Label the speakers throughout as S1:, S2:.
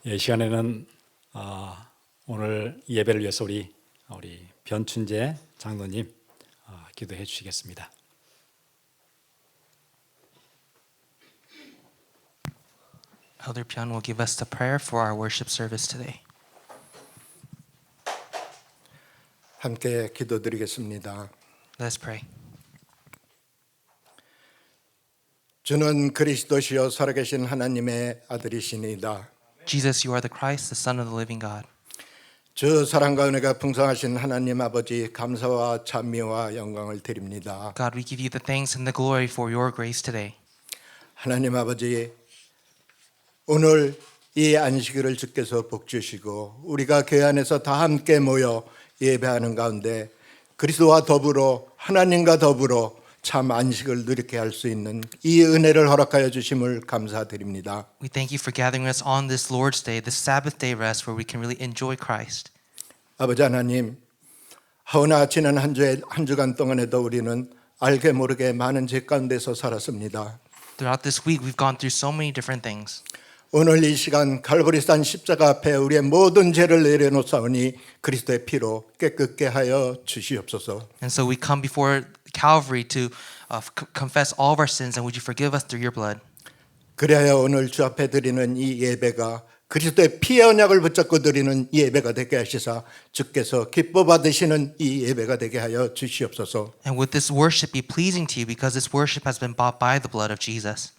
S1: 이 시간에는 오늘 예배를 위해서 우리 변춘재 장로님 기도해 주시겠습니다.
S2: Elder Pian will give us the prayer for our worship service today.
S3: 함께 기도드리겠습니다.
S2: Let's pray.
S3: 주는 그리스도시요 살아계신 하나님의 아들이시니이다.
S2: Jesus, you are the Christ, the Son of the living God.
S3: 주 사랑과 은혜가 풍성하신 하나님 아버지 감사와 찬미와 영광을 드립니다.
S2: God, we give you the thanks and the glory for your grace today.
S3: 하나님 아버지 오늘 이 안식일을 주께서 복 주시고 우리가 교회 안에서 다 함께 모여 예배하는 가운데 그리스도와 더불어 하나님과 더불어 참 안식을 누리게 할 수 있는 이 은혜를 허락하여 주심을 감사드립니다.
S2: We thank you for gathering us on this Lord's Day, this Sabbath day rest where we can really enjoy Christ.
S3: 아버지 하나님, 하오나 지난 한 주간 동안에도 우리는 알게 모르게 많은 죄 가운데서 살았습니다.
S2: Throughout this week, we've gone through so many different things.
S3: 오늘 이 시간 갈보리산 십자가 앞에 우리의 모든 죄를 내려놓사오니 그리스도의 피로 깨끗게 하여 주시옵소서.
S2: And so we come before Calvary to confess all of our sins, and would you forgive us through your blood?
S3: 그리하여 오늘 주 앞에 드리는 이 예배가 그리스도의 피의 언약을 붙잡고 드리는 이 예배가 되게 하시사 주께서 기뻐 받으시는 이 예배가 되게 하여 주시옵소서.
S2: And would this worship be pleasing to you because this worship has been bought by the blood of Jesus?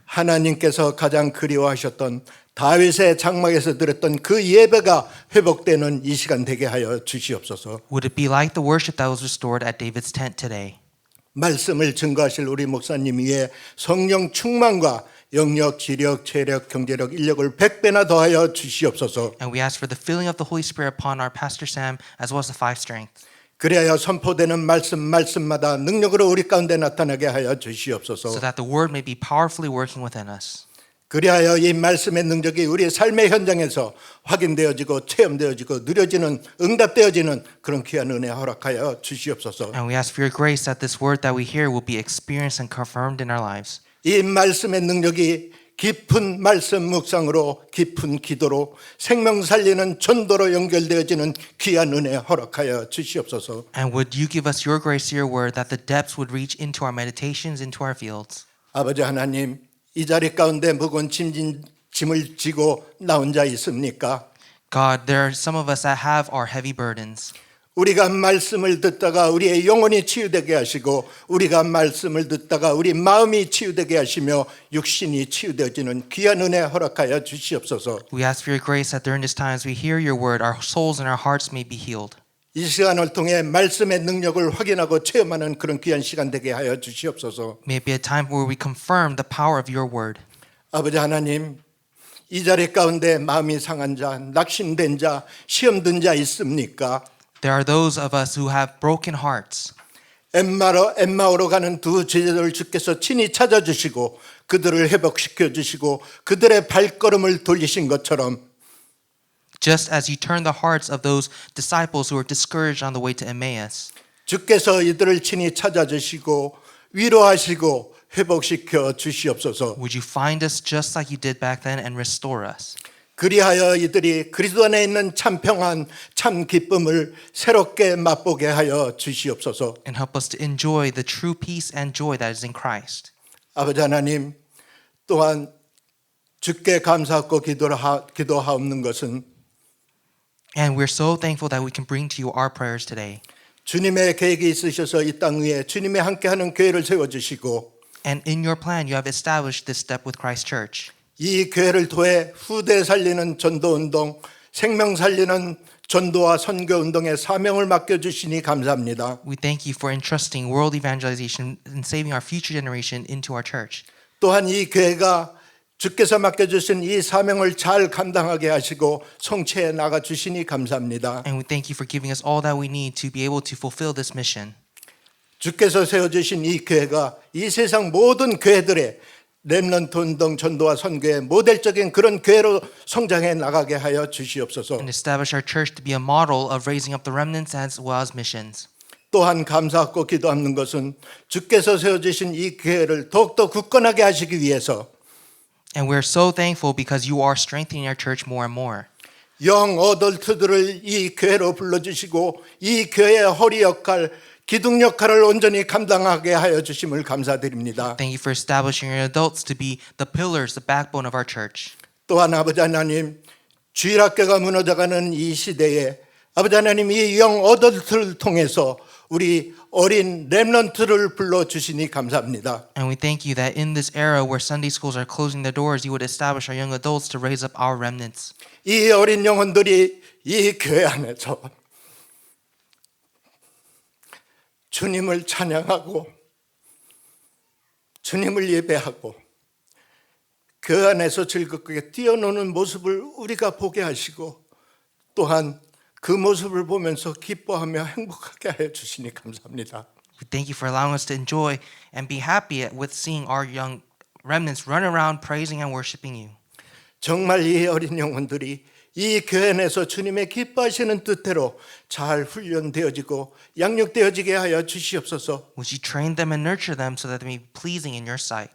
S3: 하나님께서 가장 그리워하셨던 다윗의 장막에서 드렸던 그 예배가 회복되는 이 시간 되게 하여 주시옵소서.
S2: Would it be like the worship that was restored at David's tent today?
S3: 말씀을 증거하실 우리 목사님 위에 성령 충만과 영력, 지력, 체력, 경제력, 인력을 100배나 더하여 주시옵소서.
S2: And we ask for the filling of the Holy Spirit upon our Pastor Sam as well as the five strength.
S3: 그래야 선포되는 말씀마다 능력으로 우리 가운데 나타나게 하여
S2: So
S3: 주시옵소서.
S2: that the word may be powerfully working within us.
S3: 그리하여 이 말씀의 능력이 우리의 삶의 현장에서 확인되어지고 체험되어지고 누려지는 응답되어지는 그런 귀한 은혜 허락하여 주시옵소서.
S2: And we ask for your grace that this word that we hear will be experienced and confirmed in our lives.
S3: 이 말씀의 능력이 깊은 말씀 묵상으로 깊은 기도로 생명 살리는 전도로 연결되어지는 귀한 은혜 허락하여 주시옵소서.
S2: And would you give us your grace to your word that the depths would reach into our meditations, into our fields?
S3: 아버지 하나님, 이 자리 가운데 무거운 짐을 지고 나온 자 있습니까?
S2: God, there are some of us that have our heavy burdens.
S3: 우리가 말씀을 듣다가 우리의 영혼이 치유되게 하시고 우리가 말씀을 듣다가 우리 마음이 치유되게 하시며 육신이 치유되어지는 귀한 은혜 허락하여 주시옵소서.
S2: We ask for your grace that during this time as we hear your word, our souls and our hearts may be healed.
S3: 이 시간을 통해 말씀의 능력을 확인하고 체험하는 그런 귀한 시간 되게 하여 주시옵소서.
S2: May it be a time where we confirm the power of your word.
S3: 아버지 하나님, 이 자리 가운데 마음이 상한 자, 낙심된 자, 시험든 자 있습니까?
S2: There are those of us who have broken hearts.
S3: 엠마오로 가는 두 제자들을 주께서 친히 찾아주시고 그들을 회복시켜 주시고 그들의 발걸음을 돌리신 것처럼
S2: Just as you turn the hearts of those disciples who were discouraged on the way to Emmaus.
S3: 주께서 이들을 친히 찾아주시고 위로하시고 회복시켜 주시옵소서.
S2: Would you find us just like you did back then and restore us?
S3: 그리하여 이들이 그리스도 안에 있는 참 평안, 참 기쁨을 새롭게 맛보게 하여 주시옵소서.
S2: And help us to enjoy the true peace and joy that is in Christ.
S3: 아버지 하나님, 또한 주께 감사하고 기도하옵는 것은
S2: And we're so thankful that we can bring to you our prayers today.
S3: 주님의 계획이 있으셔서 이 땅 위에 주님이 함께하는 교회를 세워주시고
S2: And in your plan, you have established this step with Christ Church.
S3: 이 교회를 통해 후대 살리는 전도운동, 생명 살리는 전도와 선교운동의 사명을 맡겨주시니 감사합니다.
S2: We thank you for entrusting world evangelization and saving our future generation into our church.
S3: 또한 이 교회가 주께서 맡겨주신 이 사명을 잘 감당하게 하시고 성취해 나가주시니 감사합니다.
S2: And we thank you for giving us all that we need to be able to fulfill this mission.
S3: 주께서 세워주신 이 교회가 이 세상 모든 교회들의 렘넌트 운동 전도와 선교의 모델적인 그런 교회로 성장해 나가게 하여 주시옵소서.
S2: And establish our church to be a model of raising up the remnants as well as missions.
S3: 또한 감사하고 기도하는 것은 주께서 세워주신 이 교회를 더욱더 굳건하게 하시기 위해서
S2: And we're so thankful because you are strengthening our church more and more.
S3: 영 어덜트들을 이 교회로 불러주시고 이 교회의 허리 역할, 기둥 역할을 온전히 감당하게 하여 주심을 감사드립니다.
S2: Thank you for establishing your adults to be the pillars, the backbone of our church.
S3: 또한 아버지 하나님, 주일학교가 무너져가는 이 시대에 아버지 하나님 이 영 어덜트를 통해서 우리 어린 렘넌트를 불러주시니 감사합니다.
S2: And we thank you that in this era where Sunday schools are closing their doors, you would establish our young adults to raise up our remnants.
S3: 이 어린 영혼들이 이 교회 안에서 주님을 찬양하고 주님을 예배하고 그 안에서 즐겁게 뛰어노는 모습을 우리가 보게 하시고 또한 그 모습을 보면서 기뻐하며 행복하게 하여 주시니 감사합니다.
S2: We thank you for allowing us to enjoy and be happy with seeing our young remnants run around praising and worshiping you.
S3: 정말 이 어린 영혼들이 이 교회 안에서 주님의 기뻐하시는 뜻대로 잘 훈련되어지고 양육되어지게 하여 주시옵소서.
S2: Would you train them and nurture them so that they may be pleasing in your sight?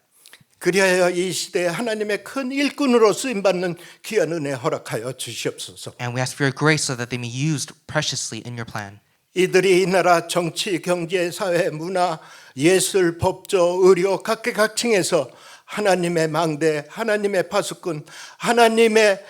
S3: 그리하여 이 시대에 하나님의 큰 일꾼으로 쓰임받는 귀한 은혜 허락하여 주시옵소서.
S2: And we ask for your grace so that they may be used preciously in your plan.
S3: 이들이 이 나라 정치, 경제, 사회, 문화, 예술, 법조, 의료 각계각층에서 하나님의 망대, 하나님의 파수꾼, 하나님의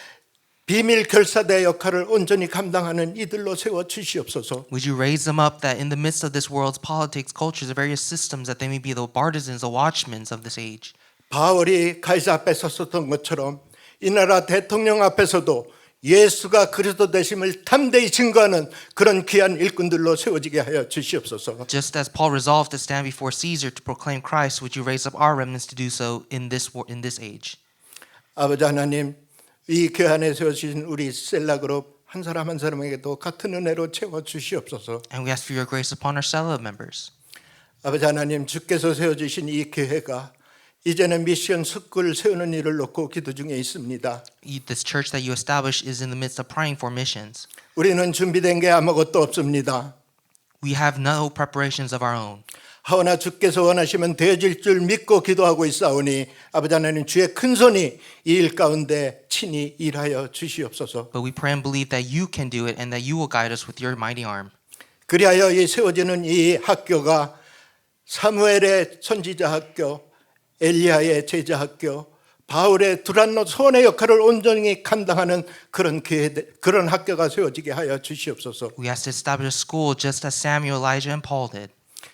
S3: 비밀 결사대 역할을 온전히 감당하는 이들로 세워 주시옵소서.
S2: Would you raise them up that in the midst of this world's politics, cultures, the various systems, that they may be the partisans, the watchmen of this age?
S3: 바울이 가이사 앞에 섰었던 것처럼 이 나라 대통령 앞에서도 예수가 그리스도 되심을 담대히 증거하는 그런 귀한 일꾼들로 세워지게 하여 주시옵소서.
S2: Just as Paul resolved to stand before Caesar to proclaim Christ, would you raise up our remnants to do so in this age?
S3: 아버지 하나님, 이 교회 안에 세워주신 우리 셀라그룹 한 사람 한 사람에게도 같은 은혜로 채워 주시옵소서.
S2: And we ask for your grace upon our Cella members.
S3: 아버지 하나님, 주께서 세워주신 이 교회가 이제는 미션 스쿨 세우는 일을 놓고 기도 중에 있습니다.
S2: This church that you establish is in the midst of praying for missions.
S3: 우리는 준비된 게 아무것도 없습니다.
S2: We have no preparations of our own.
S3: 하오나 주께서 원하시면 되어질 줄 믿고 기도하고 있사오니 아버지 하나님 주의 큰 손이 이 일 가운데 친히 일하여 주시옵소서.
S2: But we pray and believe that you can do it and that you will guide us with your mighty arm.
S3: 그리하여 이 세워지는 이 학교가 사무엘의 선지자 학교, 엘리야의 제자 학교, 바울의 두란노 소원의 역할을 온전히 감당하는 그런 학교가 세워지게 하여 주시옵소서.
S2: We ask to establish a school just as Samuel, Elijah, and Paul did.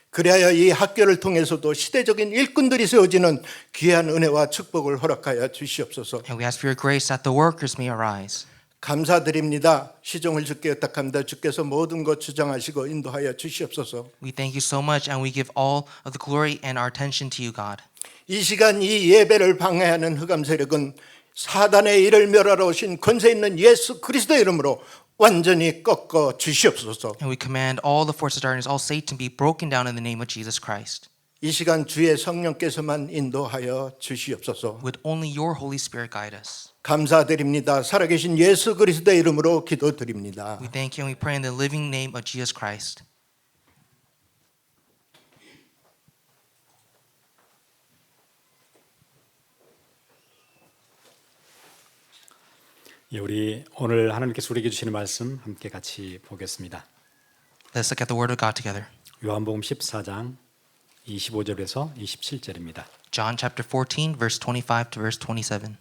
S3: 그래야 이 학교를 통해서도 시대적인 일꾼들이 세워지는 귀한 은혜와 축복을 허락하여 주시옵소서.
S2: And we ask for your grace that the workers may arise.
S3: 감사드립니다. 시종을 주께 의탁합니다. 주께서 모든 것 주장하시고 인도하여 주시옵소서.
S2: We thank you so much and we give all of the glory and our attention to you, God.
S3: 이 시간 이 예배를 방해하는 흑암 세력은 사단의 일을 멸하러 오신 권세 있는 예수 그리스도의 이름으로 완전히 꺾어 주시옵소서.
S2: And we command all the forces of darkness, all Satan, be broken down in the name of Jesus Christ.
S3: 이 시간 주의 성령께서만 인도하여 주시옵소서.
S2: Would only your Holy Spirit guide us.
S3: 감사드립니다. 살아계신 예수 그리스도의 이름으로 기도드립니다.
S2: We thank you and we pray in the living name of Jesus Christ.
S1: 우리 오늘 하나님께서 우리에게 주시는 말씀 함께 같이 보겠습니다.
S2: Let's look at the Word of God together.
S1: 요한복음 14장 25절에서 27절입니다.
S2: John chapter 14, verse 25 to verse 27.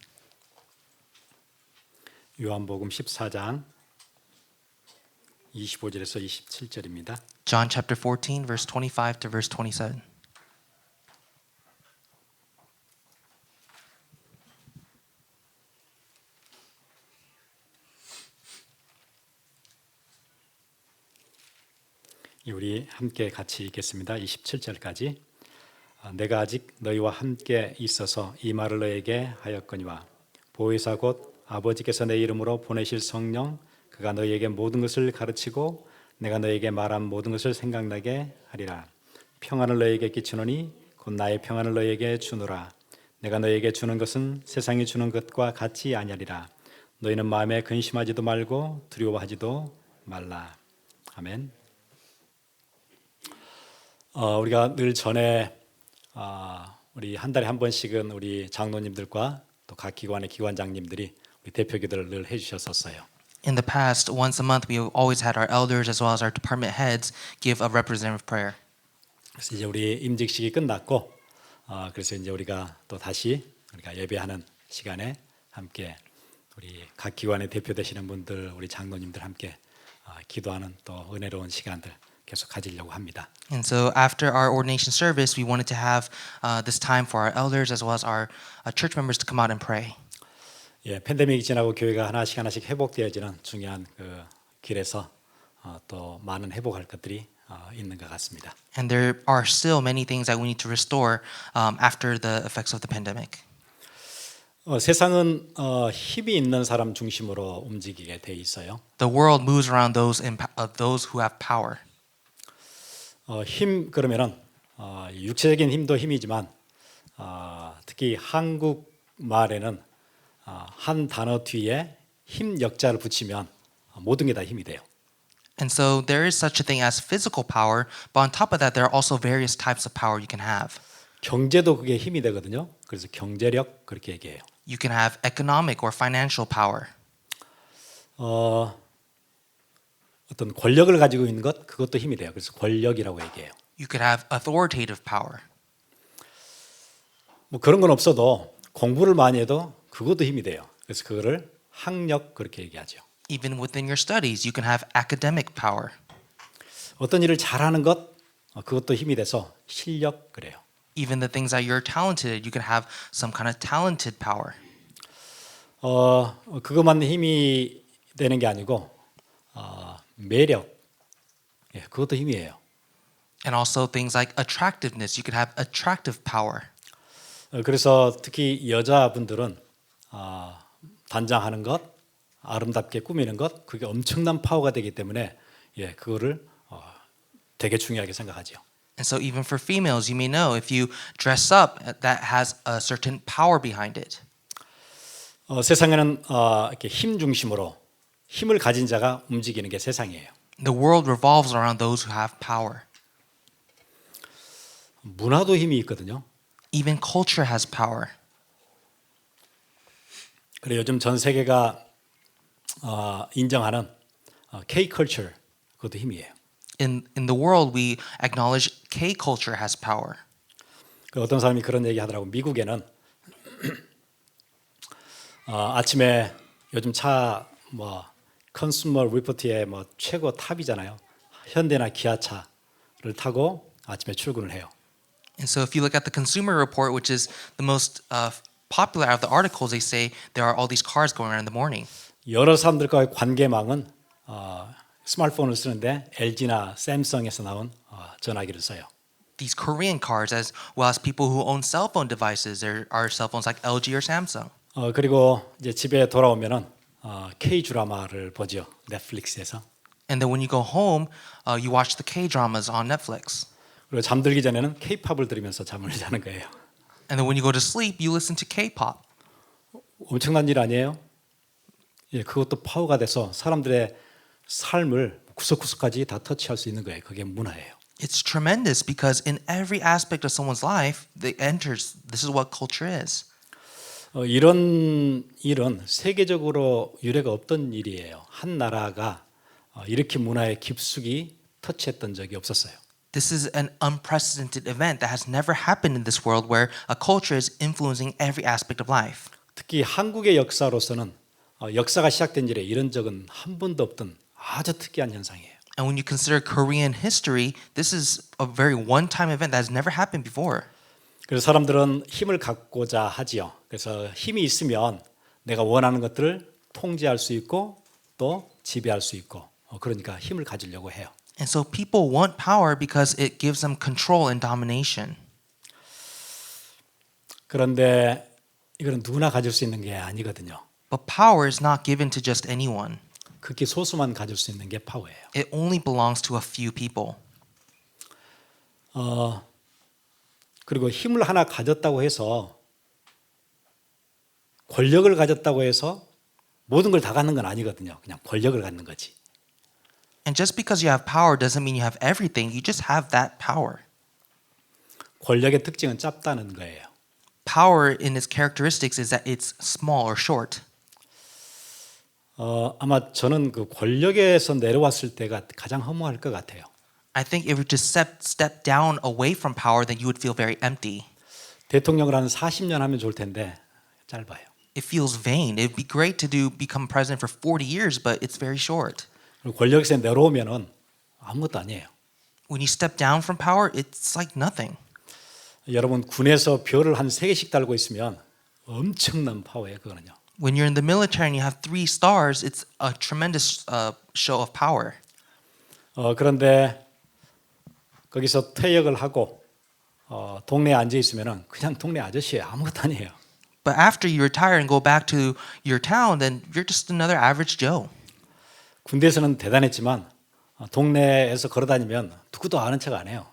S1: 요한복음 14장 25절에서 27절입니다.
S2: John chapter 14, verse 25 to verse 27.
S1: 우리 함께 같이 읽겠습니다. 27절까지. 내가 아직 너희와 함께 있어서 이 말을 너희에게 하였거니와 보혜사 곧 아버지께서 내 이름으로 보내실 성령 그가 너희에게 모든 것을 가르치고 내가 너희에게 말한 모든 것을 생각나게 하리라. 평안을 너희에게 끼치노니 곧 나의 평안을 너희에게 주노라. 내가 너희에게 주는 것은 세상이 주는 것과 같이 아니하리라. 너희는 마음에 근심하지도 말고 두려워하지도 말라. 아멘. 우리가 늘 전에 우리 한 달에 한 번씩은 우리 장로님들과 또 각 기관의 기관장님들이 우리 대표 기도를 늘 해주셨었어요.
S2: In the past, once a month, we always had our elders as well as our department heads give a representative prayer.
S1: 그래서 이제 우리 임직식이 끝났고, 그래서 이제 우리가 또 다시 우리가 예배하는 시간에 함께 우리 각 기관의 대표 되시는 분들, 우리 장로님들 함께 기도하는 또 은혜로운 시간들 계속 가지려고 합니다.
S2: And so after our ordination service, we wanted to have this time for our elders as well as our church members to come out and pray.
S1: 예, 팬데믹이 지나고 교회가 하나씩 회복되어지는 중요한 그 길에서 또 많은 회복할 것들이 있는 것 같습니다.
S2: And there are still many things that we need to restore after the effects of the pandemic.
S1: 세상은 힘이 있는 사람 중심으로 움직이게 돼 있어요.
S2: The world moves around those who have power.
S1: 힘 그러면은 육체적인 힘도 힘이지만 특히 한국 말에는 한 단어 뒤에 힘 역자를 붙이면 모든 게 다 힘이 돼요.
S2: And so there is such a thing as physical power, but on top of that, there are also various types of power you can have.
S1: 경제도 그게 힘이 되거든요. 그래서 경제력 그렇게 얘기해요.
S2: You can have economic or financial power.
S1: 어떤 권력을 가지고 있는 것 그것도 힘이 돼요. 그래서 권력이라고 얘기해요.
S2: You could have authoritative power.
S1: 뭐 그런 건 없어도 공부를 많이 해도 그것도 힘이 돼요. 그래서 그거를 학력 그렇게 얘기하죠.
S2: Even within your studies, you can have academic power.
S1: 어떤 일을 잘하는 것 그것도 힘이 돼서 실력 그래요.
S2: Even the things that you're talented at, you can have some kind of talented power.
S1: 그것만 힘이 되는 게 아니고 매력 그것도 힘이에요.
S2: And also things like attractiveness, you could have attractive power.
S1: 그래서 특히 여자분들은 단장하는 것, 아름답게 꾸미는 것 그게 엄청난 파워가 되기 때문에 그거를 되게 중요하게 생각하죠.
S2: And so even for females, you may know if you dress up, that has a certain power behind it.
S1: 세상에는 이렇게 힘 중심으로 힘을 가진 자가 움직이는 게 세상이에요.
S2: The world revolves around those who have power.
S1: 문화도 힘이 있거든요.
S2: Even culture has power.
S1: 그래 요즘 전 세계가 인정하는 K-culture 그것도 힘이에요.
S2: In the world, we acknowledge K culture has power.
S1: 그 어떤 사람이 그런 얘기 하더라고. 미국에는 아침에 요즘 차 컨슈머 리포트의 최고 탑이잖아요. 현대나 기아차를 타고 아침에 출근을 해요.
S2: And so if you look at the Consumer Report, which is the most popular out of the articles, they say there are all these cars going around in the morning.
S1: 여러 사람들과의 관계망은 스마트폰을 쓰는데 LG나 샘성에서 나온 전화기를 써요.
S2: These Korean cars, as well as people who own cell phone devices, there are cell phones like LG or Samsung.
S1: 그리고 이제 집에 돌아오면은 K 드라마를 보죠. 넷플릭스에서.
S2: And then when you go home, you watch the K dramas on Netflix.
S1: 그리고 잠들기 전에는 K-팝을 들으면서 잠을 자는 거예요.
S2: And then when you go to sleep, you listen to K-pop.
S1: 엄청난 일 아니에요? 그것도 파워가 돼서 사람들의 삶을 구석구석까지 다 터치할 수 있는 거예요. 그게 문화예요.
S2: It's tremendous because in every aspect of someone's life, this is what culture is.
S1: 이런 일은 세계적으로 유례가 없던 일이에요. 한 나라가 이렇게 문화에 깊숙이 터치했던 적이 없었어요.
S2: This is an unprecedented event that has never happened in this world where a culture is influencing every aspect of life.
S1: 특히 한국의 역사로서는 역사가 시작된 이래 이런 적은 한 번도 없던 아주 특이한 현상이에요.
S2: And when you consider Korean history, this is a very one-time event that has never happened before.
S1: 그래서 사람들은 힘을 갖고자 하지요. 그래서 힘이 있으면 내가 원하는 것들을 통제할 수 있고 또 지배할 수 있고 그러니까 힘을 가지려고 해요.
S2: And so people want power because it gives them control and domination.
S1: 그런데 이거는 누구나 가질 수 있는 게 아니거든요.
S2: But power is not given to just anyone.
S1: 극히 소수만 가질 수 있는 게 파워예요.
S2: It only belongs to a few people.
S1: 그리고 힘을 하나 가졌다고 해서 권력을 가졌다고 해서 모든 걸 다 갖는 건 아니거든요. 그냥 권력을 갖는 거지.
S2: And just because you have power doesn't mean you have everything. You just have that power.
S1: 권력의 특징은 짧다는 거예요.
S2: power in its characteristics is that it's small or short.
S1: 아마 저는 그 권력에서 내려왔을 때가 가장 허무할 것 같아요.
S2: I think if you just step down away from power, then you would feel very empty.
S1: 대통령을 한 40년 하면 좋을 텐데 짧아요.
S2: It feels vain. It'd be great to become president for 40 years, but it's very short.
S1: 그리고 권력에서 내려오면은 아무것도 아니에요.
S2: When you step down from power, it's like nothing.
S1: 여러분 군에서 별을 한 3개씩 달고 있으면 엄청난 파워예요, 그거는요.
S2: When you're in the military and you have 3 stars, it's a tremendous show of power.
S1: 그런데 거기서 퇴역을 하고 동네에 앉아 있으면은 그냥 동네 아저씨예요. 아무것도 아니에요.
S2: But after you retire and go back to your town, then you're just another average Joe.
S1: 군대에서는 대단했지만 동네에서 걸어다니면 누구도 아는 척 안 해요.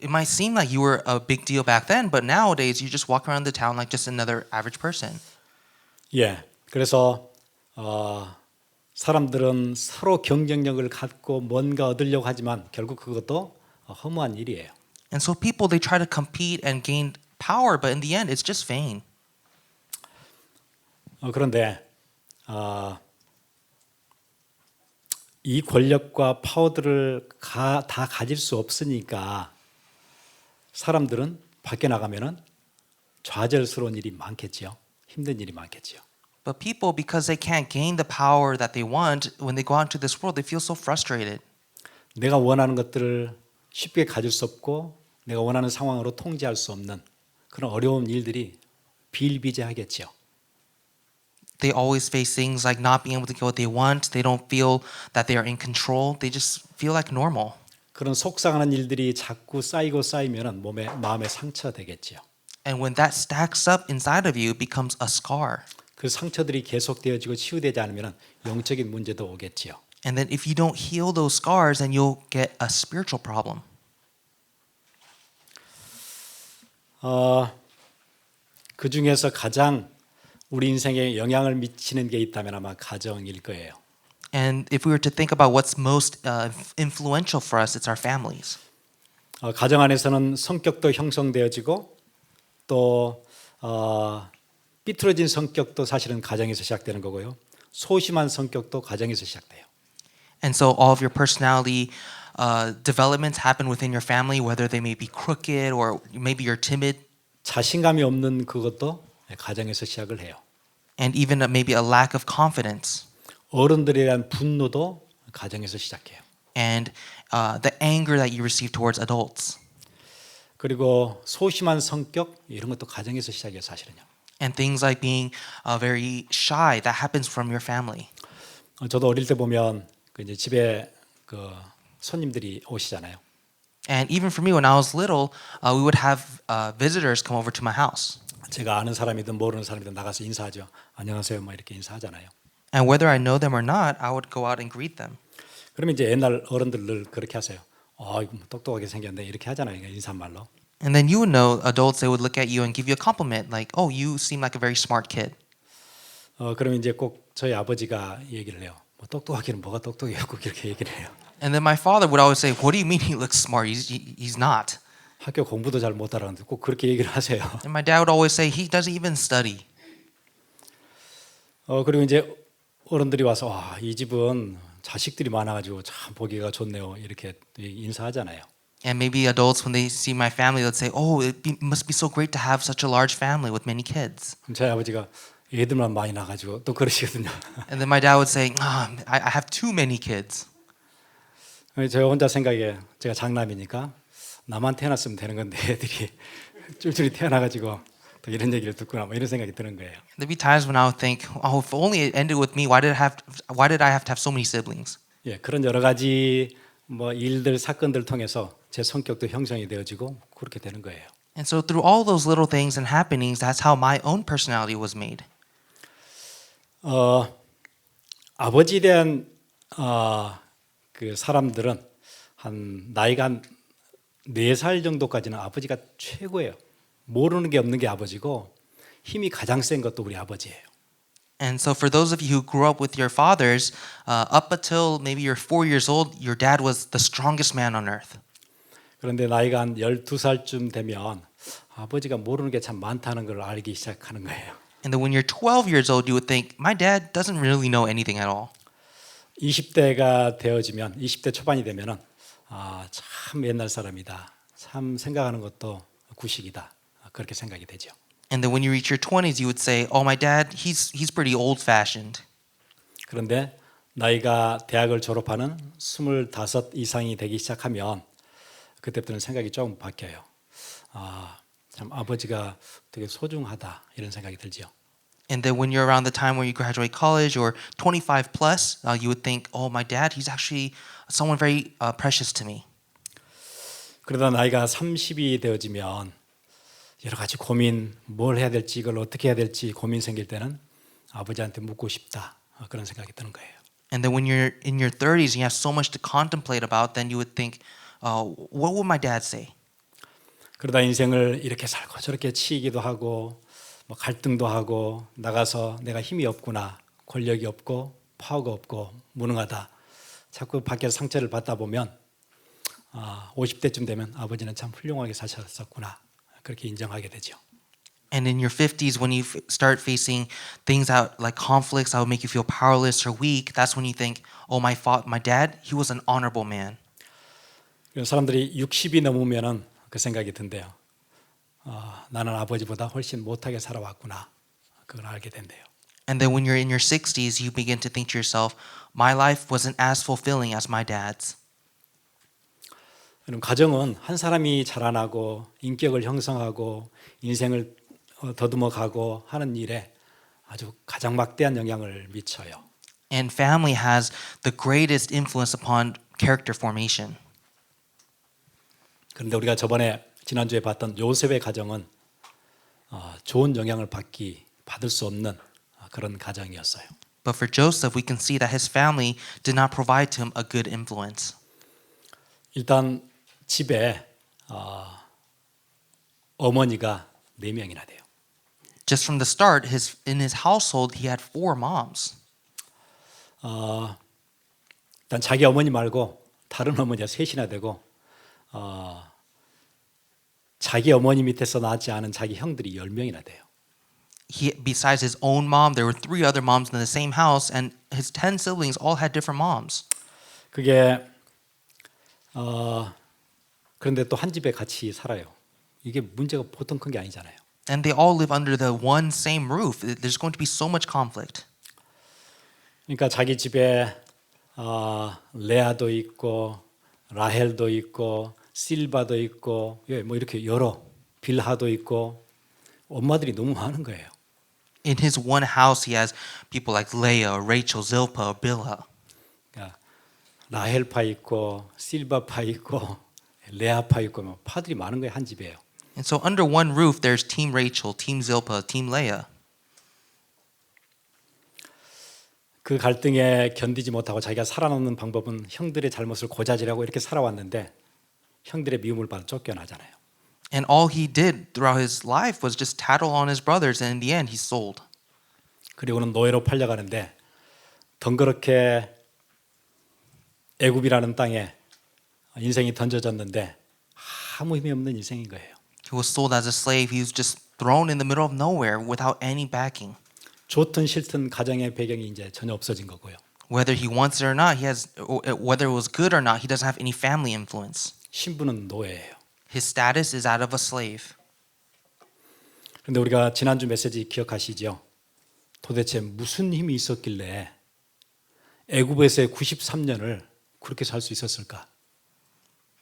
S2: It might seem like you were a big deal back then, but nowadays you just walk around the town like just another average person.
S1: 예, 그래서 사람들은 서로 경쟁력을 갖고 뭔가 얻으려고 하지만 결국 그것도 허무한 일이에요.
S2: And so people, they try to compete and gain power, but in the end, it's just vain.
S1: 그런데 이 권력과 파워들을 다 가질 수 없으니까 사람들은 밖에 나가면은 좌절스러운 일이 많겠지요. 힘든 일이 많겠지요.
S2: But people, because they can't gain the power that they want, when they go out into this world, they feel so frustrated.
S1: 내가 원하는 것들을 쉽게 가질 수 없고 내가 원하는 상황으로 통제할 수 없는 그런 어려운 일들이 비일비재하겠지요.
S2: They always face things like not being able to get what they want. They don't feel that they are in control. They just feel like normal.
S1: 그런 속상하는 일들이 자꾸 쌓이면은 마음에 상처가 되겠지요.
S2: And when that stacks up inside of you, it becomes a scar.
S1: 그 상처들이 계속되어지고 치유되지 않으면은 영적인 문제도 오겠지요.
S2: And then if you don't heal those scars, then you'll get a spiritual problem.
S1: 그 중에서 가장 우리 인생에 영향을 미치는 게 있다면 아마 가정일 거예요.
S2: And if we were to think about what's most influential for us, it's our families.
S1: 가정 안에서는 성격도 형성되어지고 또 삐뚤어진 성격도 사실은 가정에서 시작되는 거고요. 소심한 성격도 가정에서 시작돼요.
S2: And so all of your personality developments happen within your family, whether they may be crooked or maybe you're timid.
S1: 자신감이 없는 그것도 가정에서 시작을 해요.
S2: And even maybe a lack of confidence.
S1: 어른들에 대한 분노도 가정에서 시작해요.
S2: And the anger that you receive towards adults.
S1: 그리고 소심한 성격 이런 것도 가정에서 시작해요, 사실은요.
S2: And things like being very shy, that happens from your family.
S1: 저도 어릴 때 보면 이제 집에 그 손님들이 오시잖아요.
S2: And even for me, when I was little, we would have visitors come over to my house.
S1: 제가 아는 사람이든 모르는 사람이든 나가서 인사하죠. 안녕하세요, 뭐 이렇게 인사하잖아요.
S2: And whether I know them or not, I would go out and greet them.
S1: 그러면 이제 옛날 어른들 늘 그렇게 하세요. 이거 똑똑하게 생겼네 이렇게 하잖아요, 인사말로.
S2: And then you would know, adults, they would look at you and give you a compliment, like, "Oh, you seem like a very smart kid."
S1: 그러면 이제 꼭 저희 아버지가 얘기를 해요. 뭐 똑똑하기는 뭐가 똑똑해요, 꼭 이렇게 얘기를 해요.
S2: And then my father would always say, "What do you mean he looks smart? He's not."
S1: 학교 공부도 잘 못하라는데 꼭 그렇게 얘기를 하세요.
S2: And my dad would always say, "He doesn't even study."
S1: 그리고 이제 어른들이 와서 이 집은 자식들이 많아가지고 참 보기가 좋네요 이렇게 인사하잖아요.
S2: And maybe adults, when they see my family, they'd say, "Oh, must be so great to have such a large family with many kids."
S1: 그럼 저희 아버지가 애들만 많이 나가지고 또 그러시거든요.
S2: And then my dad would say, I have too many kids.
S1: 제가 혼자 생각에 제가 장남이니까 나만 태어났으면 되는 건데 애들이 쫄쫄이 태어나가지고 또 이런 얘기를 듣구나 뭐 이런 생각이 드는 거예요.
S2: There'd be times when I would think, "Oh, if only it ended with me. Why did I have to have so many siblings?"
S1: 예, 그런 여러 가지 뭐 일들 사건들 통해서 제 성격도 형성이 되어지고 그렇게 되는 거예요.
S2: And so through all those little things and happenings, that's how my own personality was made.
S1: 아버지에 대한 그 사람들은 한 나이가 한 4살 정도까지는 아버지가 최고예요. 모르는 게 없는 게 아버지고 힘이 가장 센 것도 우리 아버지예요.
S2: And so for those of you who grew up with your fathers, up until maybe you're 4 years old, your dad was the strongest man on earth.
S1: 그런데 나이가 한 12살쯤 되면 아버지가 모르는 게 참 많다는 걸 알기 시작하는 거예요.
S2: And then when you're 12 years old, you would think, my dad doesn't really know anything at all.
S1: 20대가 되어지면 20대 초반이 되면은 참 옛날 사람이다. 참 생각하는 것도 구식이다. 그렇게 생각이 되죠.
S2: And then when you reach your 20s, you would say, oh, my dad, he's pretty old-fashioned.
S1: 그런데 나이가 대학을 졸업하는 25 이상이 되기 시작하면 그때부터는 생각이 조금 바뀌어요. 참 아버지가 되게 소중하다 이런 생각이 들죠.
S2: And then when you're around the time where you graduate college or 25 plus, you would think, oh, my dad, he's actually someone very precious to me.
S1: 그러다 나이가 30이 되어지면 여러 가지 고민, 뭘 해야 될지 이걸 어떻게 해야 될지 고민 생길 때는 아버지한테 묻고 싶다 그런 생각이 드는 거예요.
S2: And then when you're in your 30s and you have so much to contemplate about, then you would think, what would my dad say?
S1: 그러다 인생을 이렇게 살고 저렇게 치이기도 하고 뭐 갈등도 하고 나가서 내가 힘이 없구나, 권력이 없고 파워가 없고 무능하다. 자꾸 밖에서 상처를 받다 보면 50대쯤 되면 아버지는 참 훌륭하게 사셨었구나. 그렇게 인정하게 되죠.
S2: And in your 50s, when you start facing things out like conflicts that would make you feel powerless or weak, that's when you think, oh, my dad, he was an honorable man.
S1: 사람들이 60이 넘으면은 그 생각이 든대요. 나는 아버지보다 훨씬 못하게 살아왔구나. 그걸 알게 된대요.
S2: And then when you're in your 60s, you begin to think to yourself, my life wasn't as fulfilling as my dad's.
S1: 그럼 가정은 한 사람이 자라나고 인격을 형성하고 인생을 더듬어가고 하는 일에 아주 가장 막대한 영향을 미쳐요.
S2: And family has the greatest influence upon character formation.
S1: 그런데 우리가 저번에 지난주에 봤던 요셉의 가정은 좋은 영향을 받을 수 없는 그런 가정이었어요.
S2: But for Joseph, we can see that his family did not provide to him a good influence.
S1: 일단 집에 어머니가 4명이나 돼요.
S2: Just from the start, in his household, he had 4 moms.
S1: 일단 자기 어머니 말고 다른 어머니가 3이나 되고 자기 어머니 밑에서 낳지 않은 자기 형들이 10명이나 돼요.
S2: Besides his own mom, there were 3 other moms in the same house, and his 10 siblings all had different moms.
S1: 그게 그런데 또 한 집에 같이 살아요. 이게 문제가 보통 큰 게 아니잖아요.
S2: And they all live under the one same roof. There's going to be so much conflict.
S1: 그러니까 자기 집에 레아도 있고 라헬도 있고 실바도 있고 뭐 이렇게 여러 빌하도 있고 엄마들이 너무 많은 거예요.
S2: In his one house, he has people like Leah, Rachel, Zilpah, Bilhah.
S1: 그러니까 라헬파 있고 실바파 있고 레아파 있고 뭐 파들이 많은 거예요 한 집에요.
S2: And so under one roof, there's Team Rachel, Team Zilpah, Team Leah.
S1: 그 갈등에 견디지 못하고 자기가 살아남는 방법은 형들의 잘못을 고자질하고 이렇게 살아왔는데 형들의 미움을 받아 쫓겨나잖아요.
S2: And all he did throughout his life was just tattle on his brothers, and in the end, he's sold.
S1: 그리고는 노예로 팔려가는데 덩그렇게 애굽이라는 땅에 인생이 던져졌는데 아무 힘이 없는 인생인 거예요.
S2: He was sold as a slave. He was just thrown in the middle of nowhere without any backing.
S1: 좋든 싫든 가정의 배경이 이제 전혀 없어진 거고요.
S2: Whether he wants it or not, whether it was good or not, he doesn't have any family influence.
S1: 신분은 노예예요.
S2: His status is that of a slave.
S1: 그런데 우리가 지난주 메시지 기억하시죠? 도대체 무슨 힘이 있었길래 애굽에서의 93년을 그렇게 살 수 있었을까?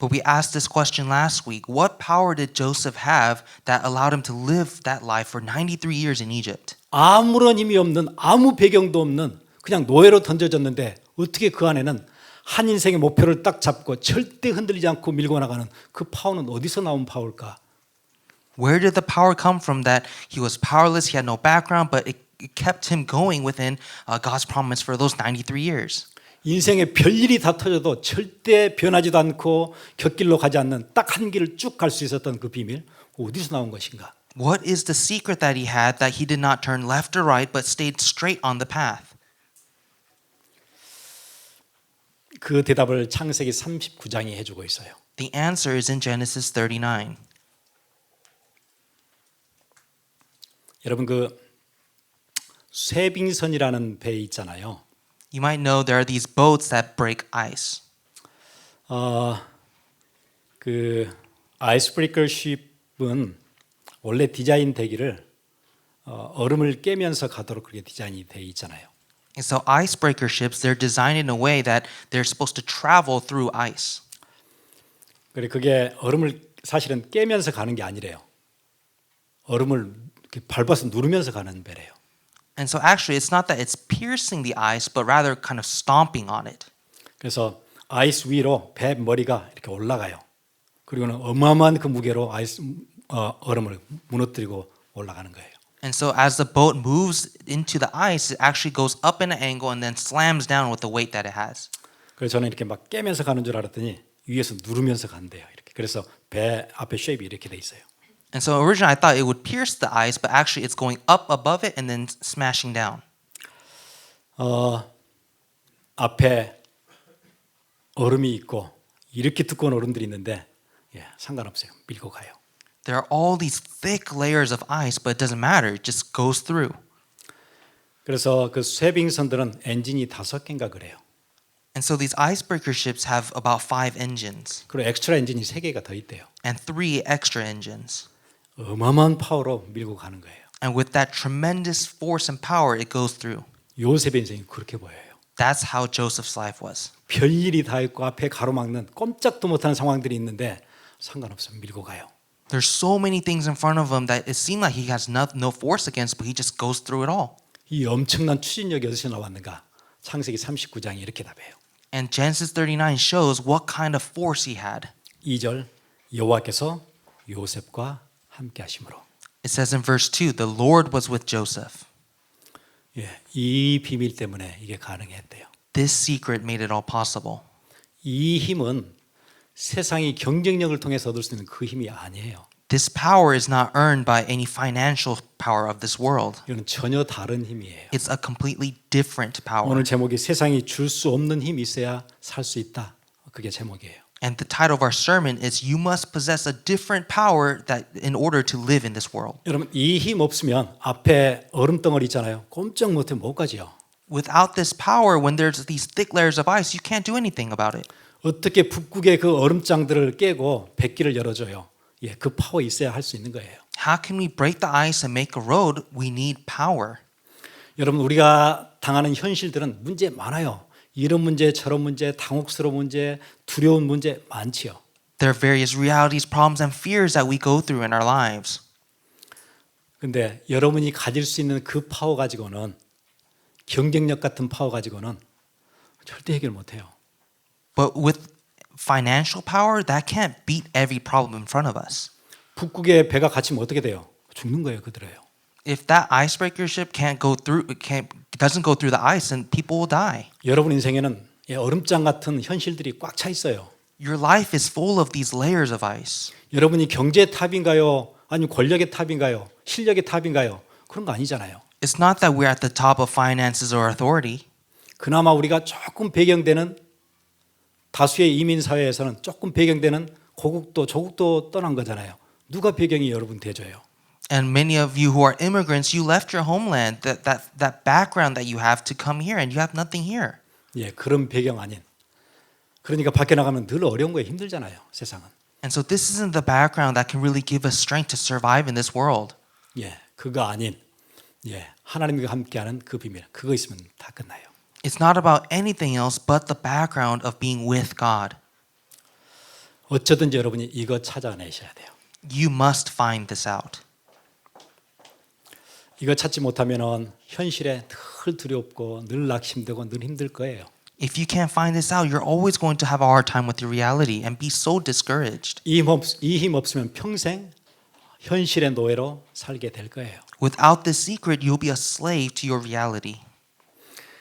S2: But we asked this question last week. What power did Joseph have that allowed him to live that life for 93 years in Egypt?
S1: 아무런 힘이 없는 아무 배경도 없는 그냥 노예로 던져졌는데 어떻게 그 안에는 한 인생의 목표를 딱 잡고 절대 흔들리지 않고 밀고 나가는 그 파워는 어디서 나온 파워일까?
S2: Where did the power come from that he was powerless, he had no background, but it kept him going within God's promise for those 93 years?
S1: 인생에 별일이 다 터져도 절대 변하지도 않고 곁길로 가지 않는 딱 한 길을 쭉 갈 수 있었던 그 비밀 어디서 나온 것인가?
S2: What is the secret that he had that he did not turn left or right but stayed straight on the path?
S1: 그 대답을 창세기 39장이 해주고 있어요.
S2: The answer is in Genesis 39.
S1: 여러분 그 쇠빙선이라는 배 있잖아요.
S2: You might know there are these boats that break ice.
S1: 그 아이스브레이커 쉽은 원래 디자인 되기를 얼음을 깨면서 가도록 그렇게 디자인이 돼 있잖아요.
S2: And so icebreaker ships, they're designed in a way that they're supposed to travel through ice.
S1: 그래 그게 얼음을 사실은 깨면서 가는 게 아니래요. 얼음을 이렇게 밟아서 누르면서 가는 배래요.
S2: And so actually it's not that it's piercing the ice, but rather kind of stomping on it.
S1: 그래서 아이스 위로 배 머리가 이렇게 올라가요. 그리고는 어마어마한 그 무게로 얼음을 무너뜨리고 올라가는 거예요.
S2: And so as the boat moves into the ice, it actually goes up in an angle and then slams down with the weight that it has.
S1: 그래서 저는 이렇게 막 깨면서 가는 줄 알았더니 위에서 누르면서 간대요. 이렇게. 그래서 배 앞에 쉐입이 이렇게 돼 있어요.
S2: And so originally I thought it would pierce the ice, but actually it's going up above it and then smashing down.
S1: 앞에 얼음이 있고 이렇게 두꺼운 얼음들이 있는데 상관없어요. 밀고 가요.
S2: There are all these thick layers of ice, but it doesn't matter. It just goes through.
S1: 그래서 그 쇠빙선들은 엔진이 5개인가 그래요.
S2: And so these icebreaker ships have about 5 engines
S1: 그리고 엑스트라 엔진이 3개가 더 있대요.
S2: and 3 extra engines.
S1: 어마어마한 파워로 밀고 가는 거예요.
S2: And with that tremendous force and power, it goes through.
S1: 요셉의 인생이 그렇게 보여요.
S2: That's how Joseph's life was.
S1: 별일이 다 있고 앞에 가로막는 꼼짝도 못하는 상황들이 있는데 상관없어요. 밀고 가요.
S2: There's so many things in front of him that it seemed like he has no force against, but he just goes through it all.
S1: 이 엄청난 추진력이 어디서 나왔는가? 창세기 39장이 이렇게 답해요.
S2: And Genesis 39 shows what kind of force he had.
S1: 2절 여호와께서 요셉과 함께 하심으로.
S2: It says in verse 2, the Lord was with Joseph.
S1: 이 비밀 때문에 이게 가능했대요.
S2: This secret made it all possible.
S1: 이 힘은 세상이 경쟁력을 통해서 얻을 수 있는 그 힘이 아니에요.
S2: This power is not earned by any financial power of this world.
S1: 이거는 전혀 다른 힘이에요.
S2: It's a completely different power.
S1: 오늘 제목이 세상이 줄 수 없는 힘이 있어야 살 수 있다. 그게 제목이에요.
S2: And the title of our sermon is You Must Possess a Different Power that in order to live in this world.
S1: 여러분 이 힘 없으면 앞에 얼음 덩어리 있잖아요. 꼼짝 못해 못 가지요.
S2: Without this power, when there's these thick layers of ice, you can't do anything about it.
S1: 어떻게 북극의 그 얼음장들을 깨고 백기를 열어줘요. 그 파워 있어야 할 수 있는 거예요.
S2: How can we break the ice and make a road? We need power.
S1: 여러분 우리가 당하는 현실들은 문제 많아요. 이런 문제 저런 문제 당혹스러운 문제 두려운 문제 많지요.
S2: There are various realities, problems, and fears that we go through in our lives.
S1: 근데 여러분이 가질 수 있는 그 파워 가지고는 경쟁력 같은 파워 가지고는 절대 해결 못 해요.
S2: But with financial power, that can't beat every problem in front of us.
S1: 북극에 배가 갇히면 어떻게 돼요? 죽는 거예요, 그대로요.
S2: If that icebreaker ship doesn't go through the ice, then people will die.
S1: 여러분 인생에는 얼음장 같은 현실들이 꽉 차 있어요.
S2: Your life is full of these layers of ice.
S1: 여러분이 경제의 탑인가요? 아니면 권력의 탑인가요? 실력의 탑인가요? 그런 거 아니잖아요.
S2: It's not that we're at the top of finances or authority.
S1: 그나마 우리가 조금 배경되는 다수의 이민 사회에서는 조금 배경되는 고국도 조국도 떠난 거잖아요. 누가 배경이 여러분 대줘요?
S2: And many of you who are immigrants, you left your homeland, that background that you have to come here, and you have nothing here.
S1: 그런 배경 아닌. 그러니까 밖에 나가면 늘 어려운 거에 힘들잖아요. 세상은.
S2: And so this isn't the background that can really give us strength to survive in this world.
S1: 그거 아닌. 하나님과 함께하는 그 비밀. 그거 있으면 다 끝나요.
S2: It's not about anything else but the background of being with God.
S1: 어쩌든지 여러분이 이거 찾아내셔야 돼요.
S2: You must find this out.
S1: 이거 찾지 못하면은 현실에 늘 두렵고 늘 낙심되고 늘 힘들 거예요.
S2: If you can't find this out, you're always going to have a hard time with your reality and be so discouraged.
S1: 이 힘 없으면 평생 현실의 노예로 살게 될 거예요.
S2: Without this secret, you'll be a slave to your reality.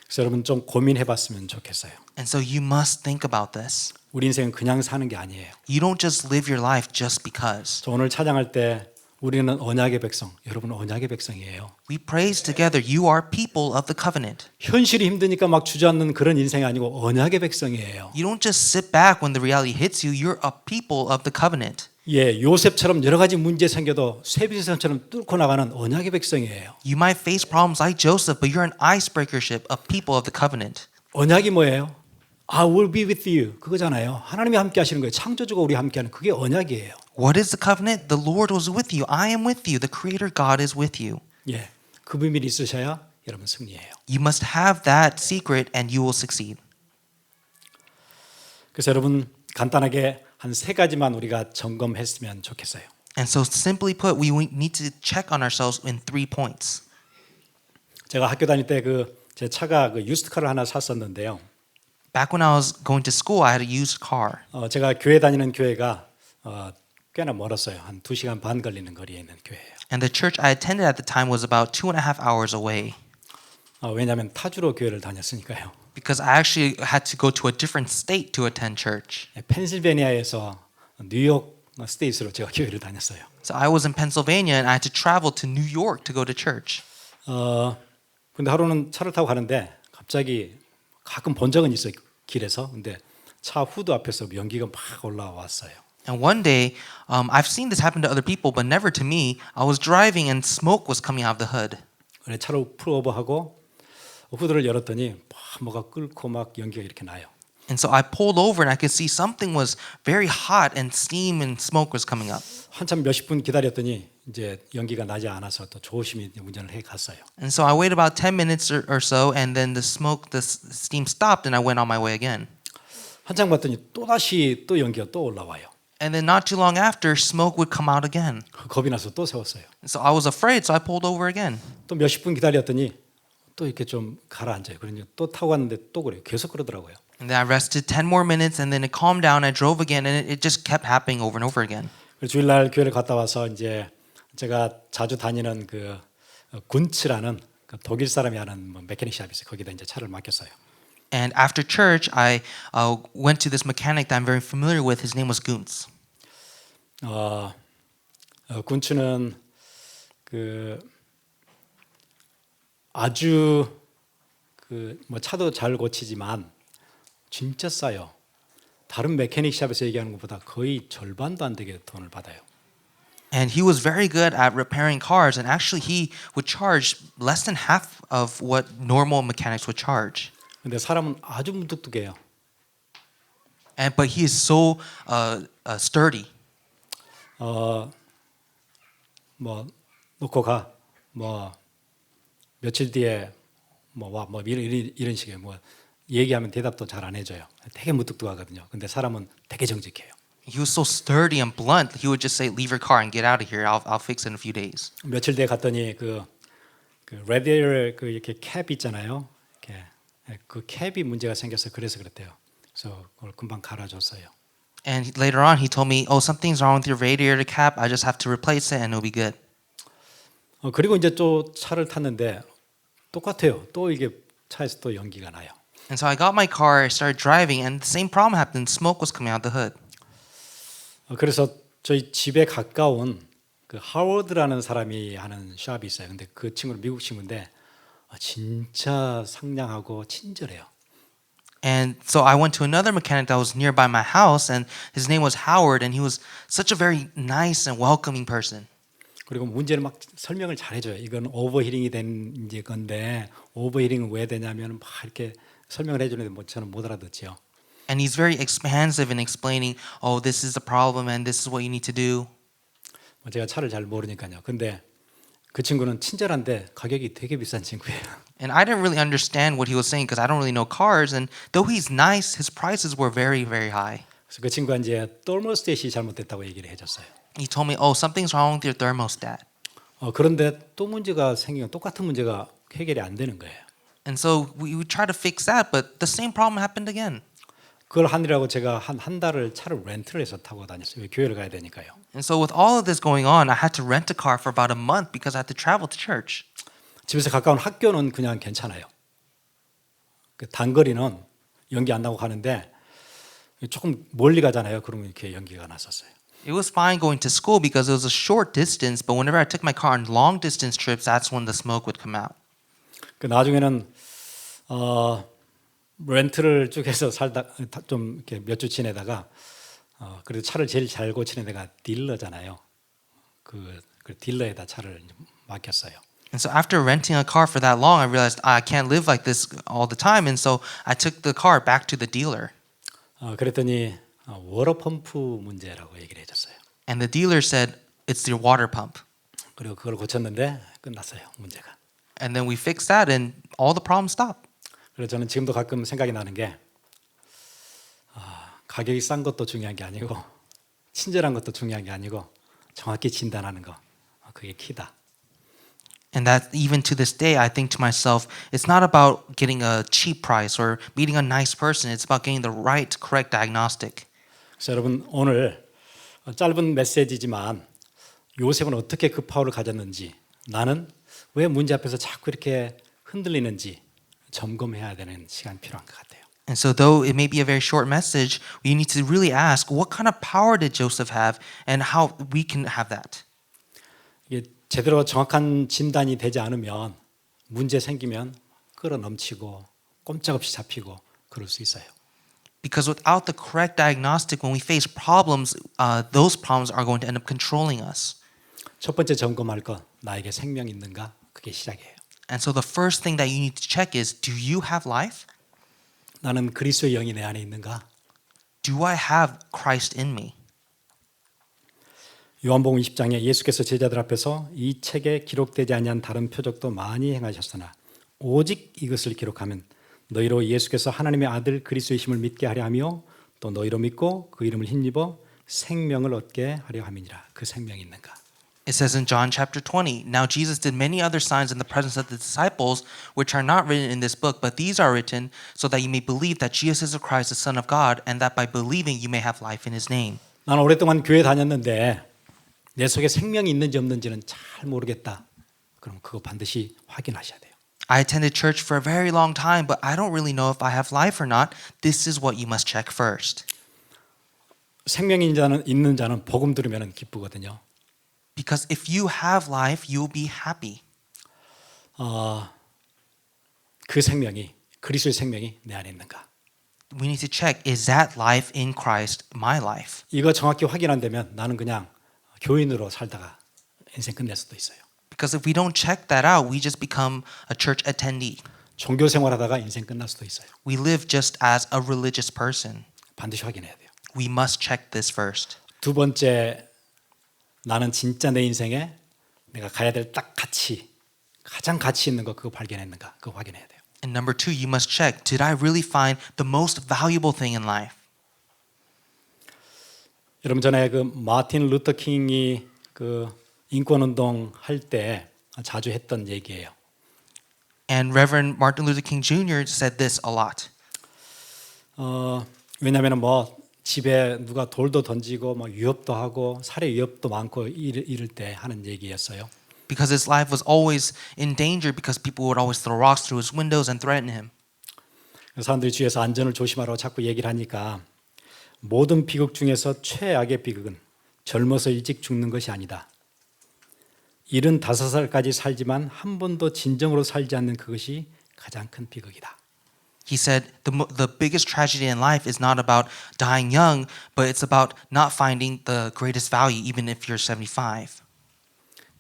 S1: 그래서 여러분 좀 고민해봤으면 좋겠어요.
S2: And so you must think about this.
S1: 우리 인생은 그냥 사는 게 아니에요.
S2: You don't just live your life just because.
S1: 저 오늘 찬양할 때 우리는 언약의 백성, 여러분은 언약의 백성이에요.
S2: We praise together, you are people of the covenant.
S1: 현실이 힘드니까 막 주저앉는 그런 인생이 아니고 언약의 백성이에요.
S2: You don't just sit back when the reality hits you, you're a people of the covenant.
S1: 예, 요셉처럼 여러 가지 문제 생겨도 쇠빈선처럼 뚫고 나가는 언약의 백성이에요.
S2: You might face problems like Joseph, but you're an icebreakership of people of the covenant.
S1: 언약이 뭐예요? I will be with you. 그거잖아요. 하나님이 함께 하시는 거예요. 창조주가 우리 함께 하는 그게 언약이에요.
S2: What is the covenant? The Lord was with you. I am with you. The Creator God is with you.
S1: 예. 그 비밀이 있으셔야 여러분 승리해요.
S2: You must have that secret and you will succeed.
S1: 그래서 여러분 간단하게 한 세 가지만 우리가 점검했으면 좋겠어요.
S2: And so simply put, we need to check on ourselves in 3 points.
S1: 제가 학교 다닐 때 제 차가 유스트카를 하나 샀었는데요.
S2: Back when I was going to school, I had a used car.
S1: 제가 교회 다니는 교회가 꽤나 멀었어요. 한 2시간 반 걸리는 거리에 있는 교회예요.
S2: And the church I attended at the time was about 2.5 hours away.
S1: 왜냐하면 타주로 교회를 다녔으니까요.
S2: Because I actually had to go to a different state to attend church.
S1: 펜실베니아에서 뉴욕 스테이트로 제가 교회를 다녔어요.
S2: So I was in Pennsylvania and I had to travel to New York to go to church.
S1: 근데 하루는 차를 타고 가는데 갑자기 가끔 본 적은 있어요. 길에서. 근데 차 후드 앞에서 연기가 막 올라왔어요.
S2: And one day, I've seen this happen to other people, but never to me. I was driving and smoke was coming out of the hood.
S1: 그래 차를 풀오버하고 후드를 열었더니 막 뭐가 끓고 막 연기가 이렇게 나요.
S2: And so I pulled over and I could see something was very hot and steam and smoke was coming up.
S1: 한참 몇십 분 기다렸더니 이제 연기가 나지 않아서 또 조심히 운전을 해 갔어요.
S2: And so I waited about 10 minutes or so, and then the steam stopped, and I went on my way again.
S1: 한참 봤더니 또 다시 또 연기가 또 올라와요.
S2: And then not too long after, smoke would come out again.
S1: 겁이 나서 또 세웠어요.
S2: And so I was afraid, so I pulled over again.
S1: 또 몇십 분 기다렸더니 또 이렇게 좀 가라앉아요. 그러니 또 타고 갔는데 또 그래요. 계속 그러더라고요.
S2: And then I rested 10 more minutes, and then it calmed down. I drove again, and it just kept happening over and over again.
S1: 그래서 주일날 교회를 갔다 와서 이제 제가 자주 다니는 그 군츠라는 그 독일 사람이 하는 메케닉 샵이 있어요. 거기다 이제 차를 맡겼어요.
S2: And after church, I went to this mechanic that I'm very familiar with. His name was Guntz.
S1: 군츠는 그 아주 그 뭐 차도 잘 고치지만 진짜 싸요. 다른 메케닉 샵에서 얘기하는 것보다 거의 절반도 안 되게 돈을 받아요.
S2: And he was very good at repairing cars, and actually he would charge less than half of what normal mechanics would charge.
S1: 근데 사람은 아주 무뚝뚝해요.
S2: But he is so sturdy.
S1: 뭐 놓고 가. 뭐 며칠 뒤에 뭐 이런 식의 뭐 얘기하면 대답도 잘 안 해줘요. 되게 무뚝뚝하거든요. 근데 사람은 되게 정직해요.
S2: He was so sturdy and blunt. He would just say, "Leave your car and get out of here. I'll fix it in a few days."
S1: 며칠 뒤에 갔더니 그 레디얼 그 이렇게 캡 있잖아요. 이렇게 그 캡이 문제가 생겨서 그래서 그랬대요. 그래서 그걸 금방 갈아줬어요.
S2: And later on, he told me, "Oh, something's wrong with your radiator cap. I just have to replace it, and it'll be good."
S1: 그리고 이제 또 차를 탔는데 똑같아요. 또 이게 차에서 또 연기가 나요.
S2: And so I got my car, I started driving, and the same problem happened. Smoke was coming out the hood.
S1: 그래서 저희 집에 가까운 그 하워드라는 사람이 하는 샵이 있어요. 근데 그 친구는 미국 친구인데 진짜 상냥하고 친절해요.
S2: And so I went to another mechanic that was nearby my house, and his name was Howard, and he was such a very nice and welcoming person.
S1: 그리고 문제를 막 설명을 잘 해줘요. 이건 오버히링이 된 이제 건데 오버히링은 왜 되냐면 막 이렇게 설명을 해주는데 뭐 저는 못 알아듣죠.
S2: And he's very expansive in explaining, "Oh, this is the problem, and this is what you need to do."
S1: 제가 차를 잘 모르니까요. 근데 그 친구는 친절한데 가격이 되게 비싼 친구예요.
S2: And I didn't really understand what he was saying because I don't really know cars. And though he's nice, his prices were very, very high.
S1: 그래서 그 친구가 이제 터모스탯이 잘못됐다고 얘기를 해줬어요.
S2: He told me, "Oh, something's wrong with your thermostat."
S1: 그런데 또 문제가 생기면 똑같은 문제가 해결이 안 되는 거예요.
S2: And so we would try to fix that, but the same problem happened again.
S1: 그걸 하느라고 제가 한 달을 차를 렌트를 해서 타고 다녔어요. 교회를 가야 되니까요.
S2: And so with all of this going on, I had to rent a car for about a month because I had to travel to church.
S1: 집에서 가까운 학교는 그냥 괜찮아요. 그 단거리는 연기 안 나고 가는데 조금 멀리 가잖아요. 그러면 이렇게 연기가 났었어요.
S2: It was fine going to school because it was a short distance, but whenever I took my car on long distance trips, that's when the smoke would come out.
S1: 그 나중에는 렌트를 쭉 해서 살다 좀 이렇게 몇 주 지내다가 그래도 차를 제일 잘 고치는 데가 딜러잖아요. 그 딜러에다 차를 맡겼어요.
S2: And so after renting a car for that long, I realized I can't live like this all the time. And so I took the car back to the dealer.
S1: 그랬더니 워터 펌프 문제라고 얘기를 해줬어요.
S2: And the dealer said, it's your water pump.
S1: 그리고 그걸 고쳤는데 끝났어요, 문제가.
S2: And then we fixed that and all the problems stopped.
S1: 그래서 저는 지금도 가끔 생각이 나는 게 가격이 싼 것도 중요한 게 아니고 친절한 것도 중요한 게 아니고 정확히 진단하는 거, 그게 키다.
S2: And that even to this day, I think to myself, it's not about getting a cheap price or meeting a nice person. It's about getting the right, correct diagnostic.
S1: 그래서 여러분 오늘 짧은 메시지지만 요셉은 어떻게 그 파워를 가졌는지, 나는 왜 문제 앞에서 자꾸 이렇게 흔들리는지 점검해야 되는 시간 필요한 것 같아요.
S2: And so though it may be a very short message, we need to really ask, what kind of power did Joseph have and how we can have that?
S1: 이게 제대로 정확한 진단이 되지 않으면 문제 생기면 끌어넘치고 꼼짝없이 잡히고 그럴 수 있어요.
S2: Because without the correct diagnostic, when we face problems, those problems are going to end up controlling us.
S1: 첫 번째 점검할 것, 나에게 생명이 있는가? 그게 시작이에요.
S2: And so the first thing that you need to check is, do you have life?
S1: 나는 그리스도의 영이 내 안에 있는가?
S2: Do I have Christ in me?
S1: 요한복음 20장에 예수께서 제자들 앞에서 이 책에 기록되지 아니한 다른 표적도 많이 행하셨으나 오직 이것을 기록하면 너희로 예수께서 하나님의 아들 그리스도이심을 믿게 하려 하며 또 너희로 믿고 그 이름을 힘입어 생명을 얻게 하려 함이니라. 그 생명이 있는가?
S2: It says in John chapter 20, Now Jesus did many other signs in the presence of the disciples, which are not written in this book, but these are written so that you may believe that Jesus is the Christ, the Son of God, and that by believing you may have life in his name.
S1: 나는 오랫동안 교회 다녔는데 내 속에 생명이 있는지 없는지는 잘 모르겠다. 그럼 그거 반드시 확인하셔야 돼요.
S2: I attended church for a very long time, but I don't really know if I have life or not. This is what you must check first.
S1: 생명이 있는 자는 복음 들으면 기쁘거든요.
S2: Because if you have life, you will be happy.
S1: 그 생명이 그리스도의 생명이 내 안에 있는가?
S2: We need to check, is that life in Christ my life?
S1: 이거 정확히 확인 안 되면 나는 그냥 교인으로 살다가 인생 끝낼 수도 있어요.
S2: Because if we don't check that out, we just become a church attendee.
S1: 종교 생활하다가 인생 끝날 수도 있어요.
S2: We live just as a religious person.
S1: 반드시 확인해야 돼요.
S2: We must check this first.
S1: 두 번째, 나는 진짜 내 인생에 내가 가야 될 딱 가치, 가장 가치 있는 거 그거 발견했는가? 그거 확인해야 돼요.
S2: And number two, you must check, did I really find the most valuable thing in life?
S1: 여러분 전에 그 마틴 루터 킹이 그 인권운동 할 때 자주 했던 얘기예요.
S2: And Reverend Martin Luther King Jr. said this a lot.
S1: 왜냐하면 뭐 집에 누가 돌도 던지고 뭐 위협도 하고 살해 위협도 많고 이럴 때 하는 얘기였어요.
S2: Because his life was always in danger because people would always throw rocks through his windows and threaten him.
S1: 사람들이 주위에서 안전을 조심하라고 자꾸 얘기를 하니까 모든 비극 중에서 최악의 비극은 젊어서 일찍 죽는 것이 아니다. 75살까지 살지만 한 번도 진정으로 살지 않는 그것이 가장 큰 비극이다.
S2: He said the biggest tragedy in life is not about dying young, but it's about not finding the greatest value even if you're 75.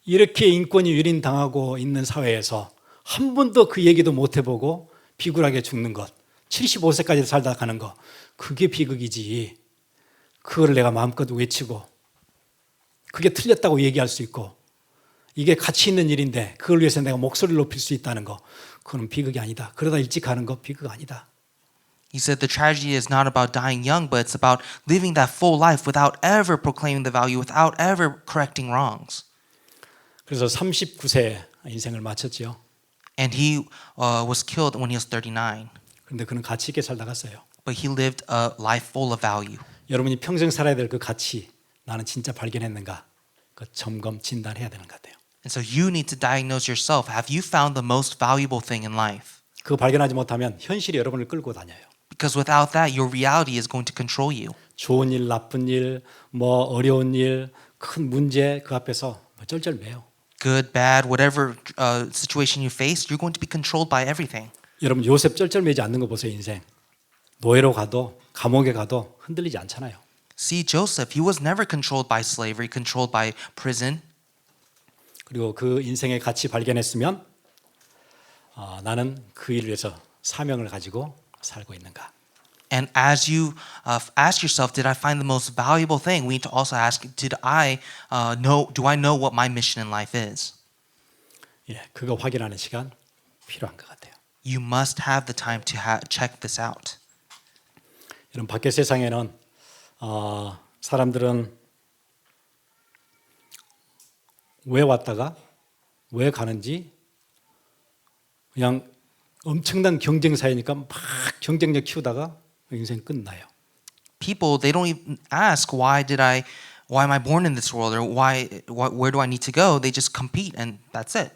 S1: 이렇게 인권이 유린당하고 있는 사회에서 한 번도 그 얘기도 못 해보고 비굴하게 죽는 것, 75세까지 살다 가는 것, 그게 비극이지. 그걸 내가 마음껏 외치고 그게 틀렸다고 얘기할 수 있고 이게 가치 있는 일인데 그걸 위해서 내가 목소리를 높일 수 있다는 거, 그건 비극이 아니다. 그러다 일찍 가는 거 비극 아니다.
S2: He said the tragedy is not about dying young, but it's about living that full life without ever proclaiming the value, without ever correcting wrongs.
S1: 그래서 39세 인생을 마쳤죠.
S2: And he was killed when he was 39.
S1: 그런데 그는 가치 있게 살다 갔어요.
S2: But he lived a life full of value.
S1: 여러분이 평생 살아야 될 그 가치, 나는 진짜 발견했는가? 그 점검, 진단해야 되는 것 같아요.
S2: And so you need to diagnose yourself. Have you found the most valuable thing in life?
S1: 그거 발견하지 못하면 현실이 여러분을 끌고 다녀요.
S2: Because without that, your reality is going to control you.
S1: 좋은 일, 나쁜 일, 뭐 어려운 일, 큰 문제 그 앞에서 쩔쩔매요.
S2: Good, bad, whatever situation you face, you're going to be controlled by everything.
S1: 여러분 요셉 쩔쩔매지 않는 거 보세요. 인생 노예로 가도 감옥에 가도 흔들리지 않잖아요.
S2: See Joseph, he was never controlled by slavery, controlled by prison.
S1: 그리고 그 인생의 가치 발견했으면 나는 그 일을 위해서 사명을 가지고 살고 있는가?
S2: And as you ask yourself, did I find the most valuable thing? We need to also ask, do I know what my mission in life is?
S1: 예, 그거 확인하는 시간 필요한 것 같아요.
S2: You must have the time to check this out.
S1: 이런 밖의 세상에는 사람들은 왜 왔다가 왜 가는지 그냥 엄청난 경쟁 사회니까 막 경쟁력 키우다가 인생 끝나요.
S2: People, they don't even ask why am I born in this world or where do I need to go? They just compete and that's it.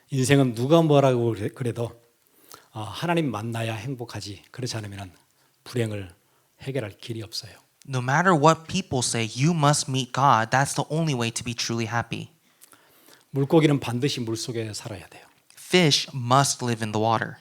S1: 인생은 누가 뭐라고 그래도 하나님 만나야 행복하지. 그렇지 않으면 불행을 해결할 길이 없어요.
S2: No matter what people say, you must meet God. That's the only way to be truly happy.
S1: 물고기는 반드시 물 속에 살아야 돼요.
S2: Fish must live in the water.